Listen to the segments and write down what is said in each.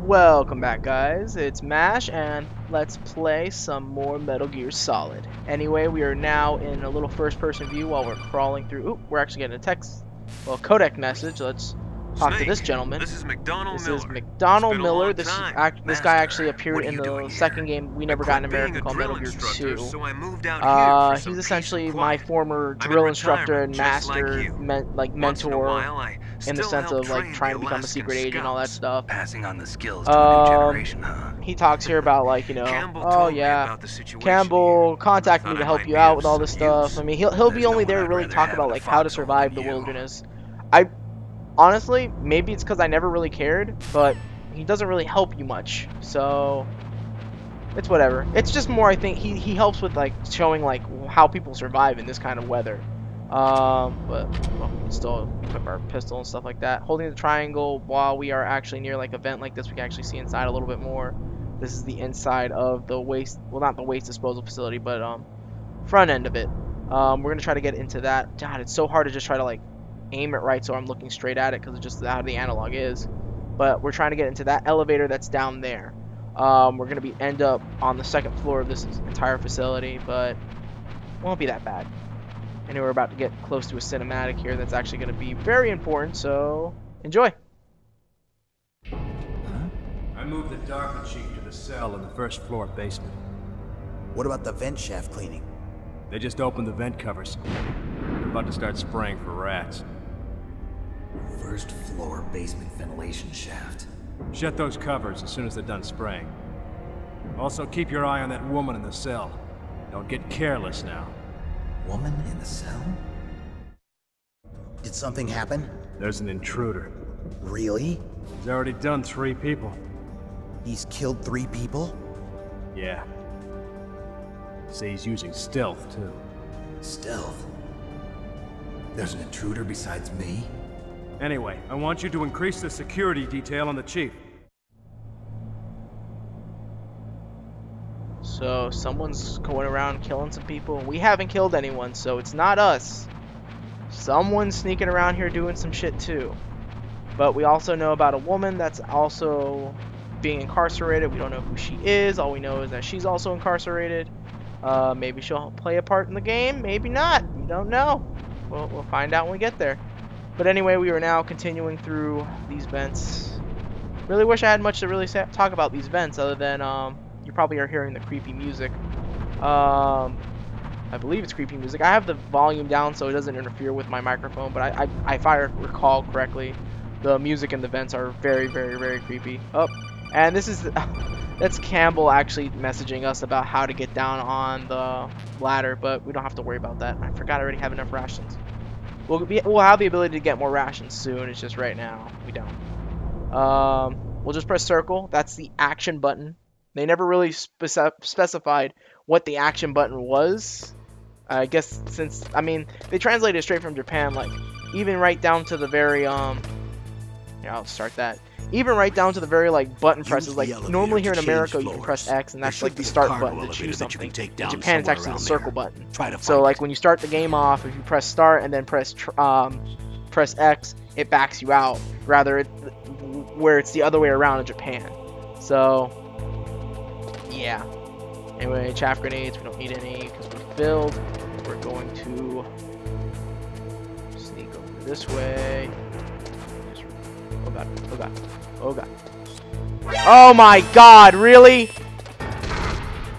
Welcome back, guys. It's Mash, and let's play some more Metal Gear Solid. Anyway, we are now in a little first-person view while we're crawling through. Ooh, we're actually getting a text, codec message. Let's talk to this gentleman. This is McDonald Miller. This guy actually appeared in the second here? game we never got in America called Metal Gear 2. So I moved out here he's essentially my former drill instructor and master, mentor, in the sense of like trying to become a secret agent and all that stuff. Passing on the skills to a new generation, huh? He talks here about like, you know, oh yeah, Campbell contacted me to help you out with all this stuff. I mean, he'll be only there to really talk about like how to survive the wilderness. Honestly, maybe it's because I never really cared, but he doesn't really help you much, so it's whatever. It's just more, I think, he helps with like showing like how people survive in this kind of weather. But well, we can still equip our pistol and stuff like that. Holding the triangle while we are actually near like a vent like this, we can actually see inside a little bit more. This is the inside of the waste, well, not the waste disposal facility, but front end of it. We're gonna try to get into that. God, it's so hard to just try to like aim it right so I'm looking straight at it because it's just how the analog is. But we're trying to get into that elevator that's down there. We're gonna end up on the second floor of this entire facility, but it won't be that bad. And we're about to get close to a cinematic here that's actually going to be very important, so enjoy. I moved the DARPA chief to the cell in the first floor basement. What about the vent shaft cleaning? They just opened the vent covers. They're about to start spraying for rats. First floor basement ventilation shaft. Shut those covers as soon as they're done spraying. Also, keep your eye on that woman in the cell. Don't get careless now. Woman in the cell? Did something happen? There's an intruder. Really? He's already done 3 people. He's killed 3 people? Yeah. Say he's using stealth, too. Stealth? There's an intruder besides me? Anyway, I want you to increase the security detail on the chief. So someone's going around killing some people. We haven't killed anyone, so it's not us. Someone's sneaking around here doing some shit too. But we also know about a woman that's also being incarcerated. We don't know who she is. All we know is that she's also incarcerated. Maybe she'll play a part in the game. Maybe not. We don't know. We'll find out when we get there. But anyway, we are now continuing through these vents. Really wish I had much to really talk about these vents other than you probably are hearing the creepy music. I believe it's creepy music. I have the volume down so it doesn't interfere with my microphone, but if I recall correctly, the music in the vents are very, very, very creepy. Oh, and this is that's Campbell actually messaging us about how to get down on the ladder, but we don't have to worry about that. I forgot I already have enough rations. We'll have the ability to get more rations soon. It's just right now we don't. We'll just press circle. That's the action button. They never really specified what the action button was. I guess since, I mean, they translated it straight from Japan, like, even right down to the very, yeah, I'll start that. Even right down to the very, like, button presses. Like, normally here in America, you can press X, and that's, like, the start button to choose something. In Japan, it's actually the circle button. So, like, when you start the game off, if you press start and then press X, it backs you out. Rather, where it's the other way around in Japan. So yeah. Anyway, chaff grenades, we don't need any because we're filled. We're going to sneak over this way. Oh god, oh god, oh god. Oh my god, really?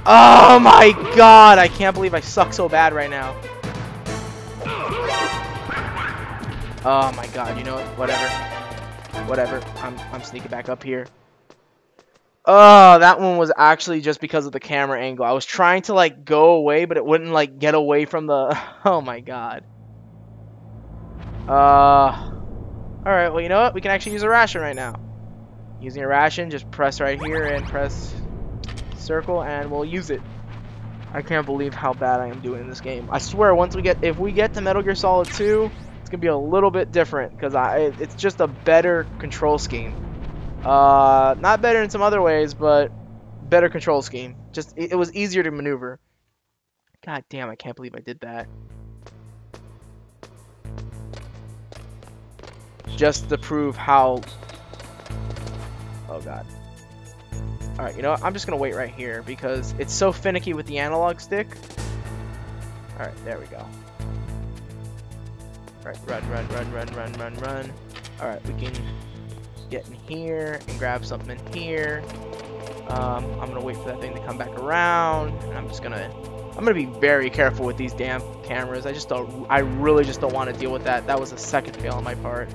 Oh my god, I can't believe I suck so bad right now. Oh my god, you know what? Whatever. I'm sneaking back up here. Oh, that one was actually just because of the camera angle. I was trying to like go away, but it wouldn't like get away from the. Oh my god. Alright, well, you know what? We can actually use a ration right now. Using a ration, just press right here and press circle, and we'll use it. I can't believe how bad I am doing in this game. I swear, if we get to Metal Gear Solid 2, it's gonna be a little bit different because it's just a better control scheme. Not better in some other ways, but better control scheme. Just it was easier to maneuver. God damn, I can't believe I did that. Just to prove how... Oh god. Alright, you know what? I'm just gonna wait right here because it's so finicky with the analog stick. Alright, there we go. Alright, run. Alright, we can get in here and grab something in here. I'm gonna wait for that thing to come back around, and I'm gonna be very careful with these damn cameras. I really just don't want to deal with that. That was a second fail on my part.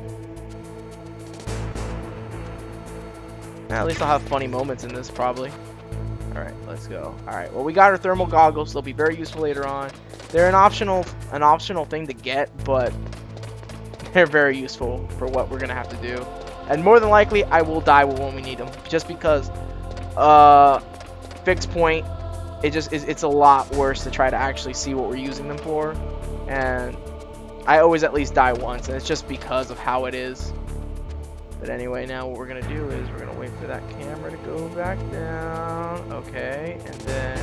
At least I'll have funny moments in this, probably. Alright, let's go. Alright, well, we got our thermal goggles. They'll be very useful later on. They're an optional thing to get, but they're very useful for what we're going to have to do. And more than likely, I will die when we need them. Just because fixed point, it's a lot worse to try to actually see what we're using them for. And I always at least die once, and it's just because of how it is. But anyway, now what we're going to do is we're going to wait for that camera to go back down. Okay, and then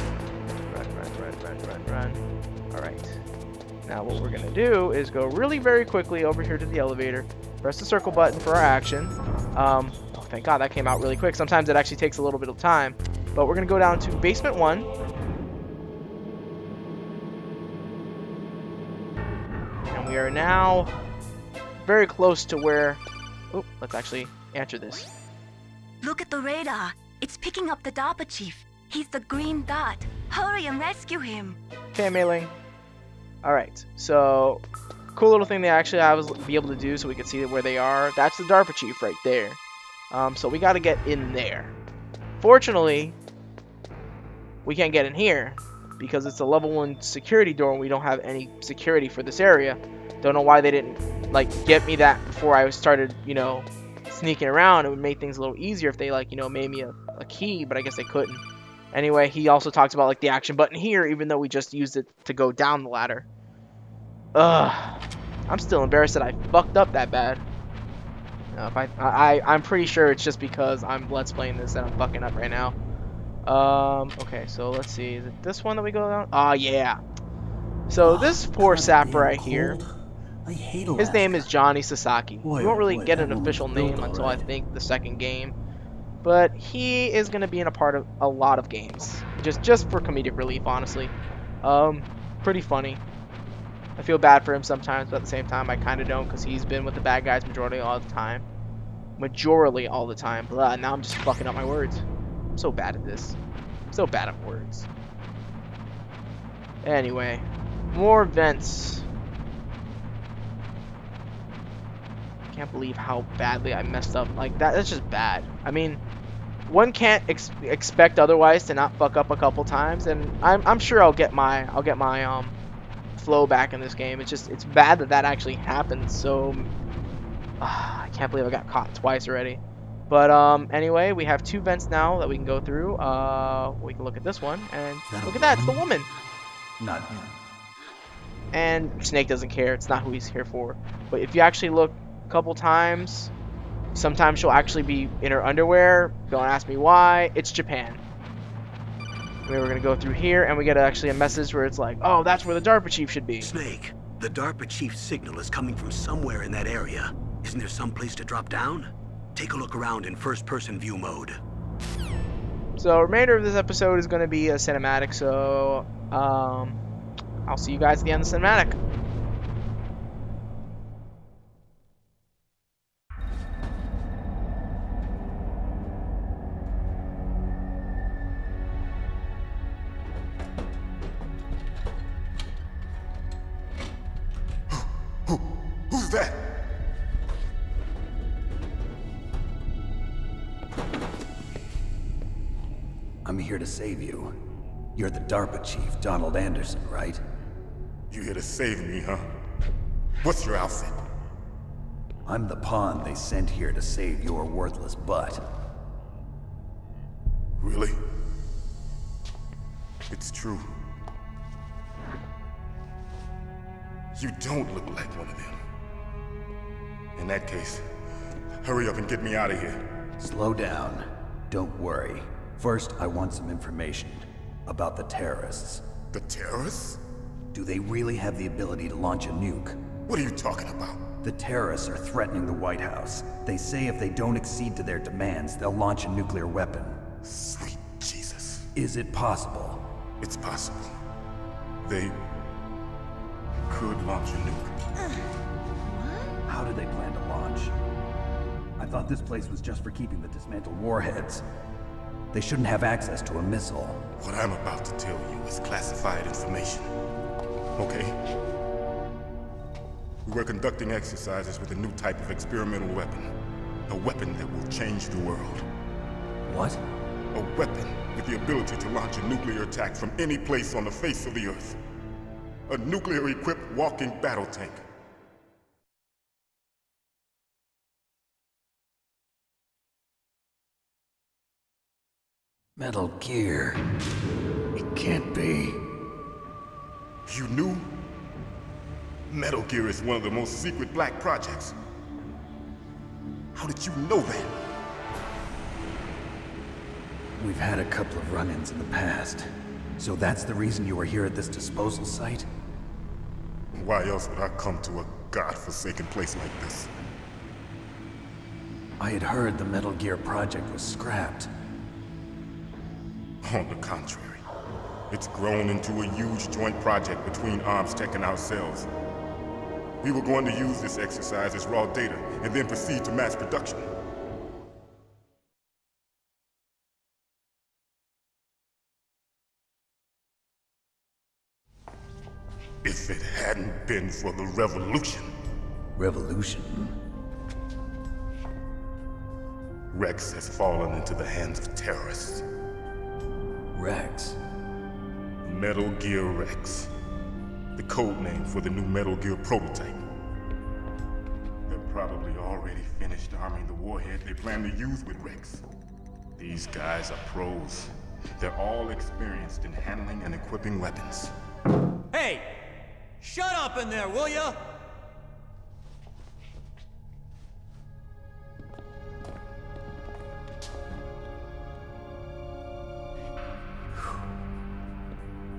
run. Alright. Now what we're going to do is go really very quickly over here to the elevator. Press the circle button for our action. Oh, thank God that came out really quick. Sometimes it actually takes a little bit of time. But we're going to go down to basement 1. And we are now very close to where... Oh, let's actually answer this. Look at the radar. It's picking up the DARPA chief. He's the green dot. Hurry and rescue him. Okay, Mei-Ling. Alright, so cool little thing they actually have is be able to do so we can see where they are. That's the DARPA chief right there. So we got to get in there. Fortunately, we can't get in here because it's a level 1 security door and we don't have any security for this area. Don't know why they didn't like get me that before I started, you know, sneaking around. It would make things a little easier if they like, you know, made me a key, but I guess they couldn't. Anyway, he also talks about like the action button here, even though we just used it to go down the ladder. Ugh, I'm still embarrassed that I fucked up that bad. I'm pretty sure it's just because I'm let's playing this that I'm fucking up right now. Okay, so let's see. Is it this one that we go down? Oh yeah. So this poor sap right here. His name is Johnny Sasaki. We won't really get an official name until I think the second game. But he is going to be in a part of a lot of games. Just for comedic relief, honestly. Pretty funny. I feel bad for him sometimes, but at the same time, I kind of don't because he's been with the bad guys majority all the time. Majorly all the time. Blah, now I'm just fucking up my words. I'm so bad at this. I'm so bad at words. Anyway, more vents. Can't believe how badly I messed up. Like that's just bad. I mean, one can't expect otherwise to not fuck up a couple times, and I'm sure I'll get my flow back in this game. It's bad that actually happened. So I can't believe I got caught twice already. But anyway, we have 2 vents now that we can go through. We can look at this one and look at that. It's the woman. Not him. And Snake doesn't care. It's not who he's here for. But if you actually look a couple times, sometimes she'll actually be in her underwear. Don't ask me why. It's Japan. We're going to go through here, and we get actually a message where it's like, oh, that's where the DARPA chief should be. Snake, the DARPA chief's signal is coming from somewhere in that area. Isn't there some place to drop down? Take a look around in first-person view mode. So, remainder of this episode is going to be a cinematic, so I'll see you guys at the end of the cinematic. Who's that? I'm here to save you. You're the DARPA chief, Donald Anderson, right? You here to save me, huh? What's your outfit? I'm the pawn they sent here to save your worthless butt. Really? It's true. You don't look like one of them. In that case, hurry up and get me out of here. Slow down. Don't worry. First, I want some information about the terrorists. The terrorists? Do they really have the ability to launch a nuke? What are you talking about? The terrorists are threatening the White House. They say if they don't accede to their demands, they'll launch a nuclear weapon. Sweet Jesus. Is it possible? It's possible. They could launch a nuke. How do they plan to launch? I thought this place was just for keeping the dismantled warheads. They shouldn't have access to a missile. What I'm about to tell you is classified information. Okay? We were conducting exercises with a new type of experimental weapon. A weapon that will change the world. What? A weapon with the ability to launch a nuclear attack from any place on the face of the Earth. A nuclear-equipped walking battle tank. Metal Gear. It can't be. You knew? Metal Gear is one of the most secret black projects. How did you know that? We've had a couple of run-ins in the past. So that's the reason you were here at this disposal site? Why else would I come to a godforsaken place like this? I had heard the Metal Gear project was scrapped. On the contrary, it's grown into a huge joint project between Arms Tech and ourselves. We were going to use this exercise as raw data and then proceed to mass production. If it hadn't been for the revolution. Revolution? Rex has fallen into the hands of terrorists. Rex? Metal Gear Rex. The code name for the new Metal Gear prototype. They're probably already finished arming the warhead they plan to use with Rex. These guys are pros. They're all experienced in handling and equipping weapons. Hey! Shut up in there, will ya?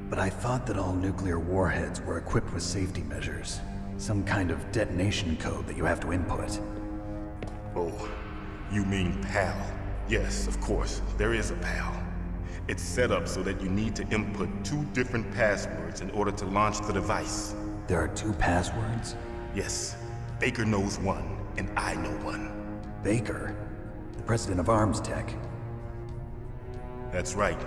But I thought that all nuclear warheads were equipped with safety measures. Some kind of detonation code that you have to input. Oh, you mean PAL? Yes, of course, there is a PAL. It's set up so that you need to input 2 different passwords in order to launch the device. There are 2 passwords? Yes, Baker knows one, and I know one. Baker? The president of Arms Tech? That's right.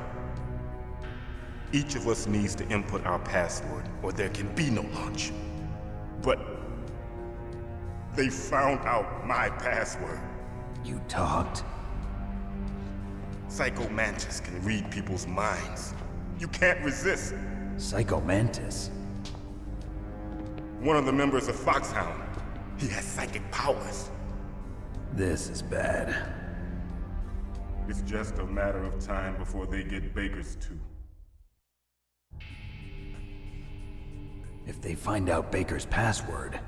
Each of us needs to input our password, or there can be no launch. But they found out my password. You talked? Psycho Mantis can read people's minds. You can't resist. Psycho Mantis? One of the members of Foxhound. He has psychic powers. This is bad. It's just a matter of time before they get Baker's too. If they find out Baker's password...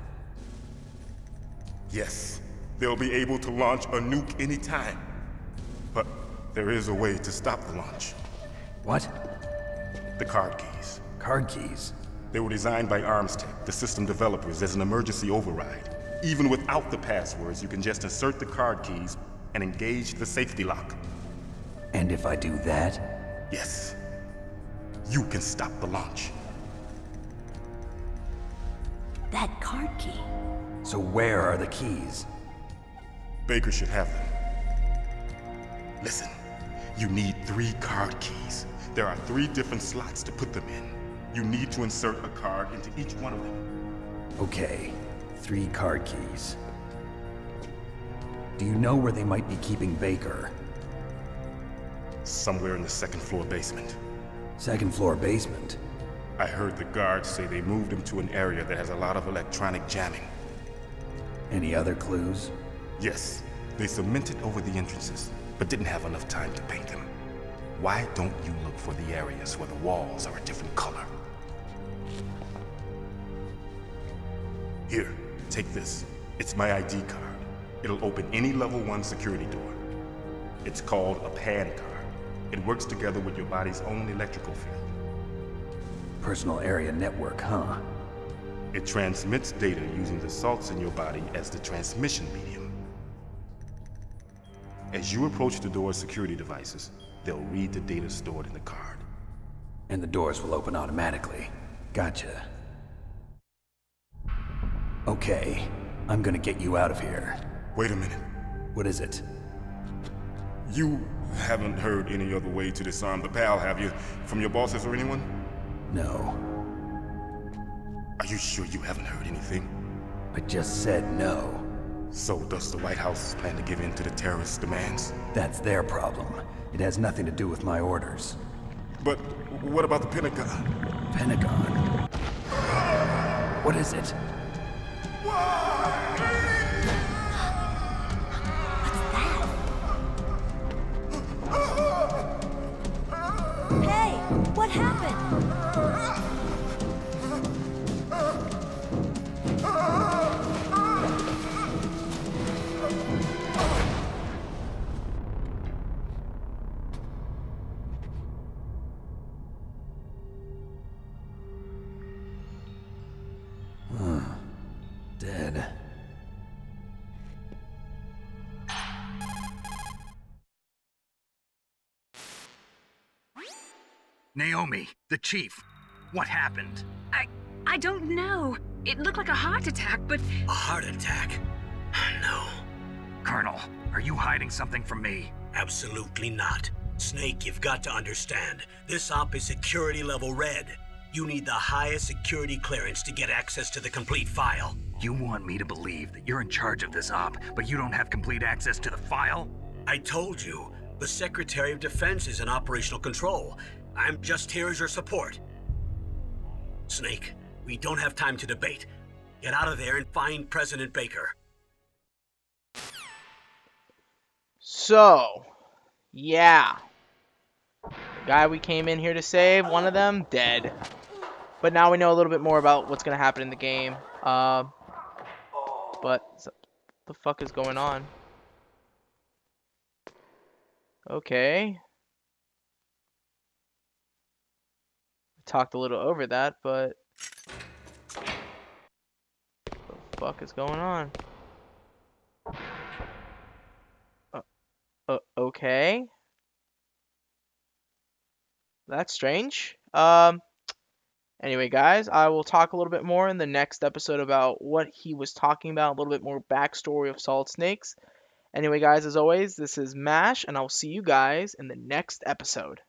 Yes, they'll be able to launch a nuke anytime. But there is a way to stop the launch. What? The card keys. Card keys? They were designed by Arms Tech, the system developers, as an emergency override. Even without the passwords, you can just insert the card keys and engage the safety lock. And if I do that? Yes. You can stop the launch. That card key. So where are the keys? Baker should have them. Listen, you need 3 card keys. There are 3 different slots to put them in. You need to insert a card into each one of them. Okay, 3 card keys. Do you know where they might be keeping Baker? Somewhere in the 2nd floor basement. 2nd floor basement? I heard the guards say they moved him to an area that has a lot of electronic jamming. Any other clues? Yes, they cemented over the entrances, but didn't have enough time to paint them. Why don't you look for the areas where the walls are a different color? Here, take this. It's my ID card. It'll open any level 1 security door. It's called a PAN card. It works together with your body's own electrical field. Personal area network, huh? It transmits data using the salts in your body as the transmission medium. As you approach the door's security devices, They'll read the data stored in the card. And the doors will open automatically. Gotcha. Okay, I'm gonna get you out of here. Wait a minute. What is it? You haven't heard any other way to disarm the PAL, have you? From your bosses or anyone? No. Are you sure you haven't heard anything? I just said no. So does the White House plan to give in to the terrorists' demands? That's their problem. It has nothing to do with my orders. But what about the Pentagon? Pentagon? What is it? Hey, what happened? Dead. Naomi, the chief. What happened? I don't know. It looked like a heart attack, but... A heart attack? No. Colonel, are you hiding something from me? Absolutely not. Snake, you've got to understand. This op is security level red. You need the highest security clearance to get access to the complete file. You want me to believe that you're in charge of this op, but you don't have complete access to the file? I told you, the Secretary of Defense is in operational control. I'm just here as your support. Snake, we don't have time to debate. Get out of there and find President Baker. So, yeah. The guy we came in here to save, one of them, dead. But now we know a little bit more about what's going to happen in the game. But, what the fuck is going on? Okay. Talked a little over that, but what the fuck is going on? Okay. That's strange. Anyway, guys, I will talk a little bit more in the next episode about what he was talking about, a little bit more backstory of Solid Snakes. Anyway, guys, as always, this is Mash, and I'll see you guys in the next episode.